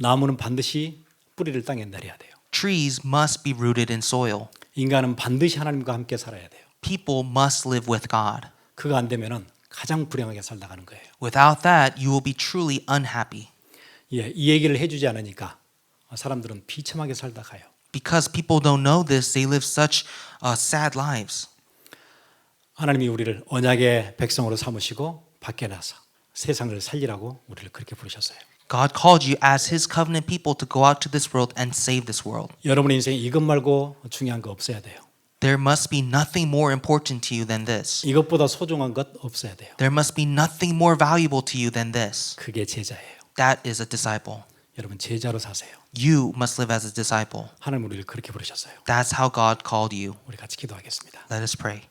S1: 나무는 반드시 뿌리를 땅에 내려야 돼요.
S2: Trees must be rooted in soil.
S1: 인간은 반드시 하나님과 함께 살아야 돼요.
S2: People must live with God.
S1: 그거 안 되면은 가장 불행하게 살다가는 거예요.
S2: Without that, you will be truly unhappy.
S1: 예, 이 얘기를 해주지 않으니까 사람들은 비참하게 살다 가요.
S2: Because people don't know this, they live such sad lives.
S1: 하나님이 우리를 언약의 백성으로 삼으시고 밖에 나서 세상을 살리라고 우리를 그렇게 부르셨어요.
S2: God called you as His covenant people to go out to this world and save this world.
S1: 여러분의 인생에 이것 말고 중요한 거 없어야 돼요.
S2: There must be nothing more important to you than this.
S1: 이것보다 소중한 것 없어야 돼요.
S2: There must be nothing more valuable to you than this.
S1: 그게 제자예요.
S2: That is a disciple.
S1: 여러분 제자로 사세요.
S2: You must live as a disciple.
S1: 하나님 우리를 그렇게 부르셨어요.
S2: That's how God called you.
S1: 우리 같이 기도하겠습니다.
S2: Let us pray.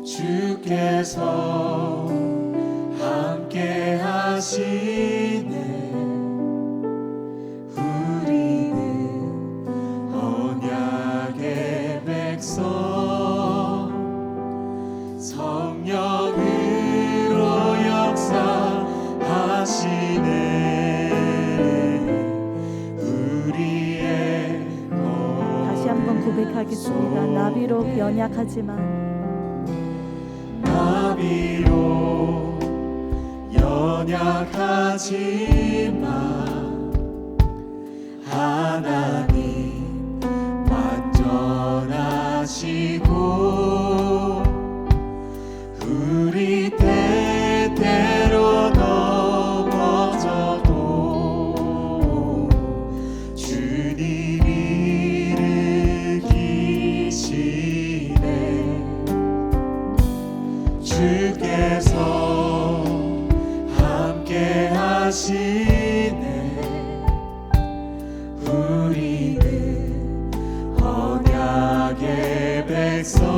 S4: 주께서 함께 하시네. 우리는 언약의 백성, 성령으로 역사하시네. 우리의
S5: 다시 한번 고백하겠습니다. 나비로 연약하지만
S4: 나비로 연약하지만 하나님 완전하시고 우리 때때로 넘어져도 주님이 일으키시네. 주께서 함께 하시네. 우리는 언약의 백성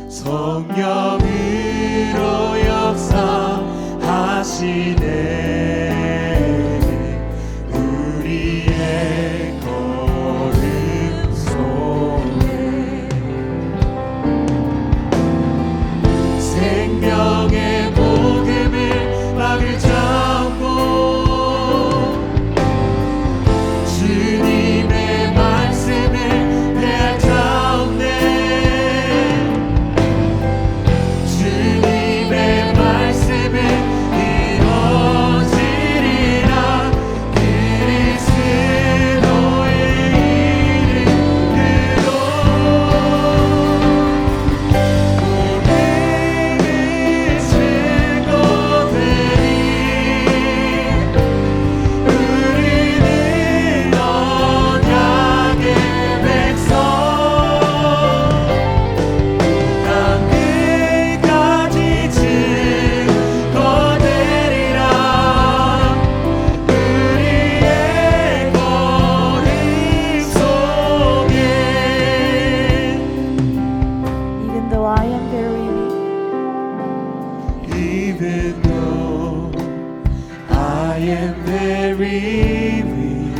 S4: 성령으로 역사하시네. 우리의 걸음 속에 생명의 복음을 막을 잡고 주님의 말씀을 대할 가운데 주님의 말씀을 이루어지리라. 그리스도의 이름으로 우리는 증거되리. 우리는 언약의 백성 땅끝까지 증거되리라. 우리의 걸음 속에
S5: Even though I am very weak,
S4: Even though I am very weak,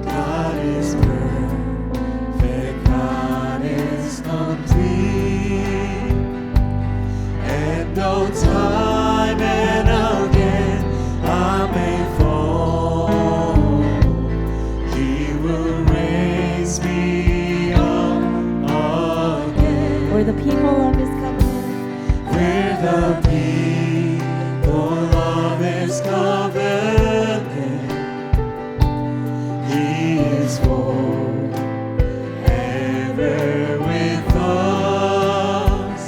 S4: God is perfect, God is complete. And though time and again I may fall, He will raise me up again.
S5: we're the people of His covenant.
S4: We're the people of His covenant. He is forever with us.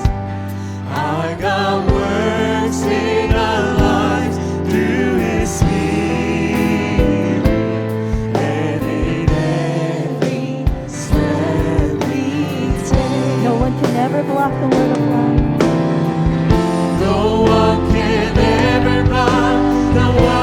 S4: Our God works in our lives through His Spirit, and in every step we take.
S5: No one can ever block the word of life.
S4: No one can ever block the word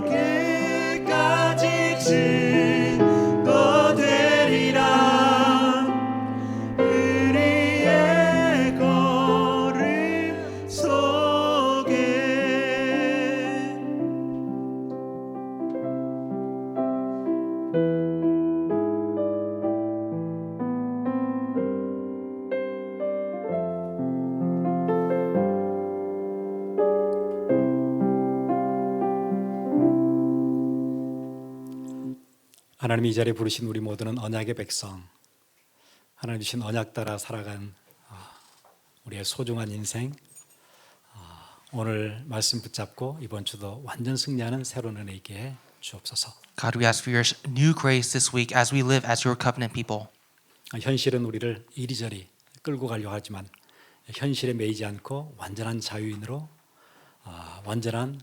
S4: 끝까지 증거되리라 우리의 걸음 속에.
S1: 하나님이 이 자리에 부르신 우리 모두는 언약의 백성, 하나님 주신 언약 따라 살아간 우리의 소중한 인생, 오늘 말씀 붙잡고 이번 주도 완전 승리하는 새로운 은혜 있게 주옵소서.
S2: God, we ask for your new grace this week as we live as your covenant people.
S1: 현실은 우리를 이리저리 끌고 가려고 하지만 현실에 매이지 않고 완전한 자유인으로 완전한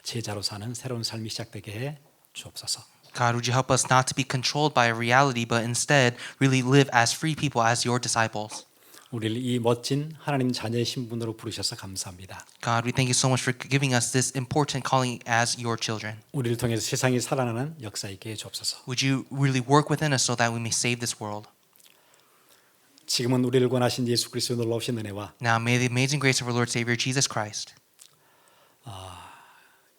S1: 제자로 사는 새로운 삶이 시작되게 해 주옵소서.
S2: God, would you help us not to be controlled by reality, but instead really live as free people, as your disciples.
S1: 우리를 이 멋진 하나님 자녀의 신분으로 부르셔서 감사합니다.
S2: God, we thank you so much for giving us this important calling as your children.
S1: 우리를 통해서 세상이 살아나는 역사 있게 해 주옵소서.
S2: Would you really work within us so that we may save this world?
S1: 지금은 우리를 권하신 예수 그리스도의 놀라우신 은혜와
S2: Now may the amazing grace of our Lord Savior Jesus Christ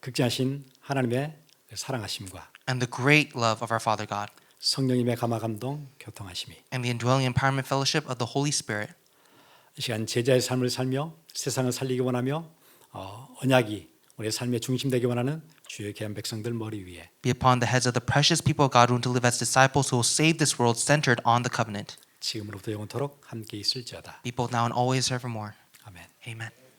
S1: 극진하신 하나님의 사랑하심과
S2: and the great love of our Father God
S1: 성령님의 감화 감동 교통하심이
S2: and the indwelling empowerment fellowship of the Holy Spirit
S1: 이 시간 제자의 삶을 살며 세상을 살리기 원하며 언약이 우리의 삶의 중심 되기 원하는 주의 귀한 백성들 머리 위에
S2: be upon the heads of the precious people of God who want to live as disciples who will save this world centered on the covenant.
S1: 지금으로부터 영원토록 함께 있을지어다.
S2: Be both now and always forevermore.
S1: 아멘.
S2: Amen.